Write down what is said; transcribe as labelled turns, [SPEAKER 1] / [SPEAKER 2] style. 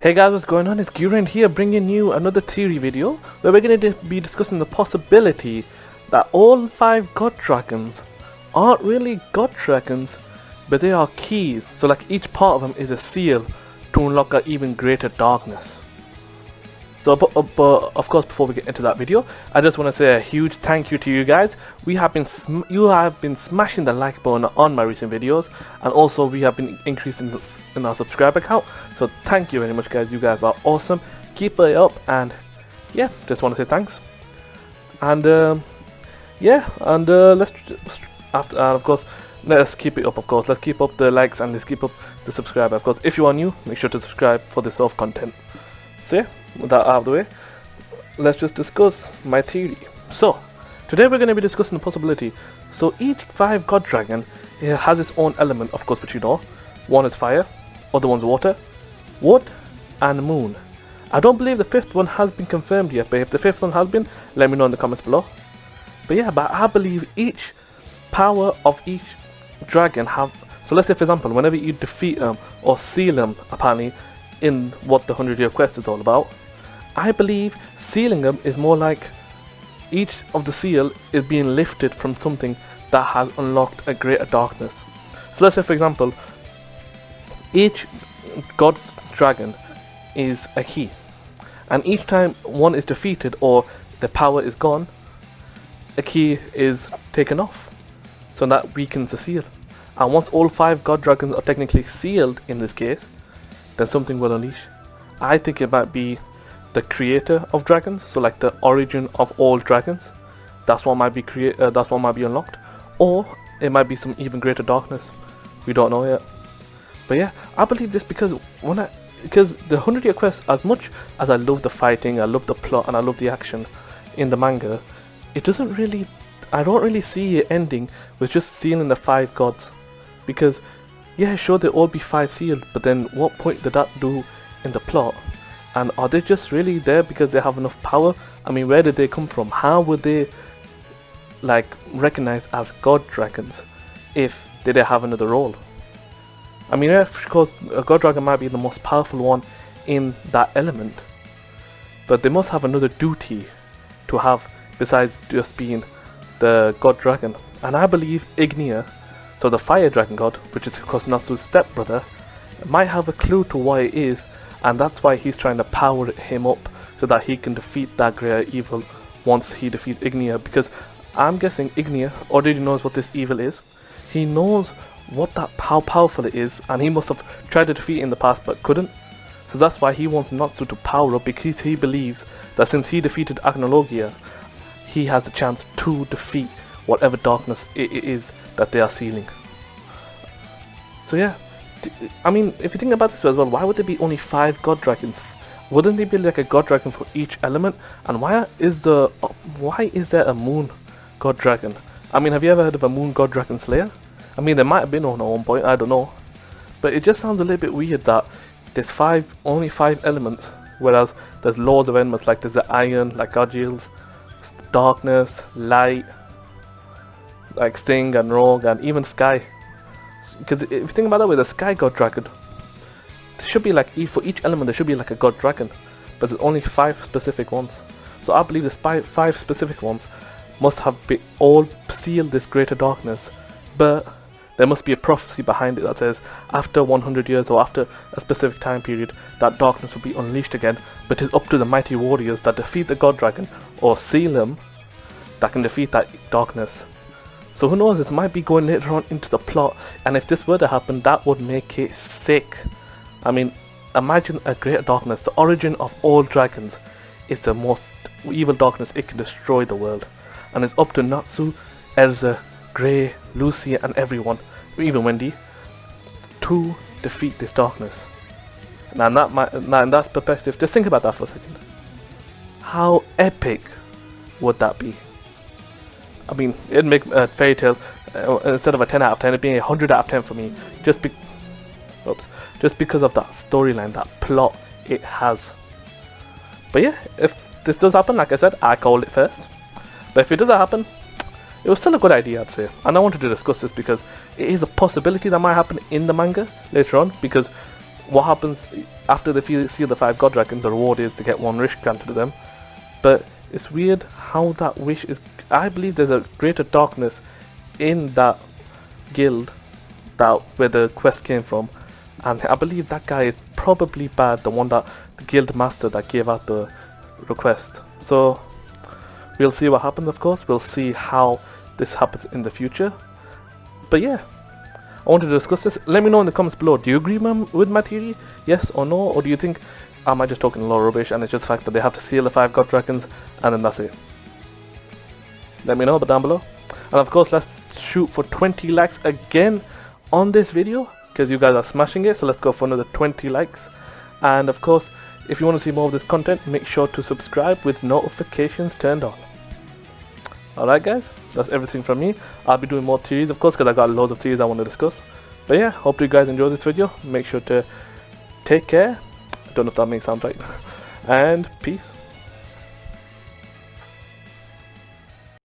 [SPEAKER 1] Hey guys, what's going on? It's Gurend here bringing you another theory video where we're going to be discussing the possibility that all 5 god dragons aren't really god dragons, but they are keys. So like each part of them is a seal to unlock an even greater darkness. So but of course, before we get into that video, I just want to say a huge thank you to you guys. You have been smashing the like button on my recent videos, and also we have been increasing in our subscriber count. So thank you very much, guys. You guys are awesome. Keep it up, and yeah, just want to say thanks. And let's after of course, let's keep it up. Of course, let's keep up the likes and let's keep up the subscriber. Of course, if you are new, make sure to subscribe for this sort of content. So yeah, with that out of the way, let's just discuss my theory. So today we're going to be discussing the possibility. So each 5 god dragon has its own element, of course, which you know. One is fire, other one's water, wood, and moon. I don't believe the 5th one has been confirmed yet, but if the 5th one has been, let me know in the comments below. But yeah, but I believe each power of each dragon have. So let's say, for example, whenever you defeat them or seal them, apparently in what the 100-year quest is all about, I believe sealing them is more like each of the seal is being lifted from something that has unlocked a greater darkness. So let's say, for example, each god's dragon is a key, and each time one is defeated or the power is gone, a key is taken off, so that weakens the seal. And once all 5 god dragons are technically sealed in this case, then something will unleash. I think it might be the creator of dragons, so like the origin of all dragons. That's what might be that's what might be unlocked, or it might be some even greater darkness. We don't know yet. But yeah, I believe this because because the 100-year quest, as much as I love the fighting, I love the plot, and I love the action in the manga, it doesn't really. I don't really see it ending with just sealing the 5 gods, because yeah, sure, they'll all be 5 sealed, but then what point did that do in the plot? And are they just really there because they have enough power? I mean, where did they come from? How were they like recognized as god dragons if they didn't have another role? I mean, of course, a god dragon might be the most powerful one in that element, but they must have another duty to have besides just being the god dragon. And I believe Ignea, so the fire dragon god, which is of course Natsu's stepbrother, might have a clue to what it is, and that's why he's trying to power him up so that he can defeat that greater evil once he defeats Ignea. Because I'm guessing Ignea already knows what this evil is. He knows how powerful it is, and he must have tried to defeat it in the past but couldn't. So that's why he wants Natsu to power up, because he believes that since he defeated Agnologia, he has the chance to defeat whatever darkness it is that they are sealing. So yeah, I mean, if you think about this as well, why would there be only 5 god dragons? Wouldn't there be like a god dragon for each element? And why is there a moon god dragon? I mean, have you ever heard of a moon god dragon slayer? I mean, there might have been one at one point, I don't know. But it just sounds a little bit weird that there's only 5 elements, whereas there's loads of elements, like there's the iron, like Gargiels, darkness, light, like Sting and Rogue, and even Sky. Because if you think about that way, the Sky god dragon, there should be like, for each element there should be like a god dragon, but there's only 5 specific ones. So I believe the 5 specific ones must have all sealed this greater darkness, but there must be a prophecy behind it that says after 100 years or after a specific time period, that darkness will be unleashed again. But it's up to the mighty warriors that defeat the god dragon or seal him that can defeat that darkness. So who knows, this might be going later on into the plot, and if this were to happen, that would make it sick. I mean, imagine a greater darkness. The origin of all dragons is the most evil darkness. It can destroy the world, and it's up to Natsu, Elsa, Grey, Lucy, and everyone, even Wendy, to defeat this darkness. Now in that perspective, just think about that for a second. How epic would that be? I mean, it'd make a Fairy Tail, instead of a 10 out of 10, it'd be a 100 out of 10 for me, just because of that storyline, that plot it has. But yeah, if this does happen, like I said, I called it first. But if it doesn't happen, it was still a good idea, I'd say. And I wanted to discuss this because it is a possibility that might happen in the manga later on, because what happens after they seal the 5 god dragons, the reward is to get 1 wish granted to them. But it's weird how that wish is, I believe there's a greater darkness in that guild that where the quest came from, and I believe that guy is probably bad, the one that the guild master that gave out the request. So we'll see what happens, of course. We'll see how this happens in the future. But yeah, I wanted to discuss this. Let me know in the comments below, do you agree with my theory? Yes or no? Or do you think am I just talking a lot of rubbish and it's just the fact that they have to seal the 5 god dragons and then that's it? Let me know down below. And of course, let's shoot for 20 likes again on this video, because you guys are smashing it. So let's go for another 20 likes. And of course, if you want to see more of this content, make sure to subscribe with notifications turned on. Alright guys, that's everything from me. I'll be doing more theories, of course, because I got loads of theories I want to discuss. But yeah, hope you guys enjoyed this video. Make sure to take care. I don't know if that makes sense right. And peace.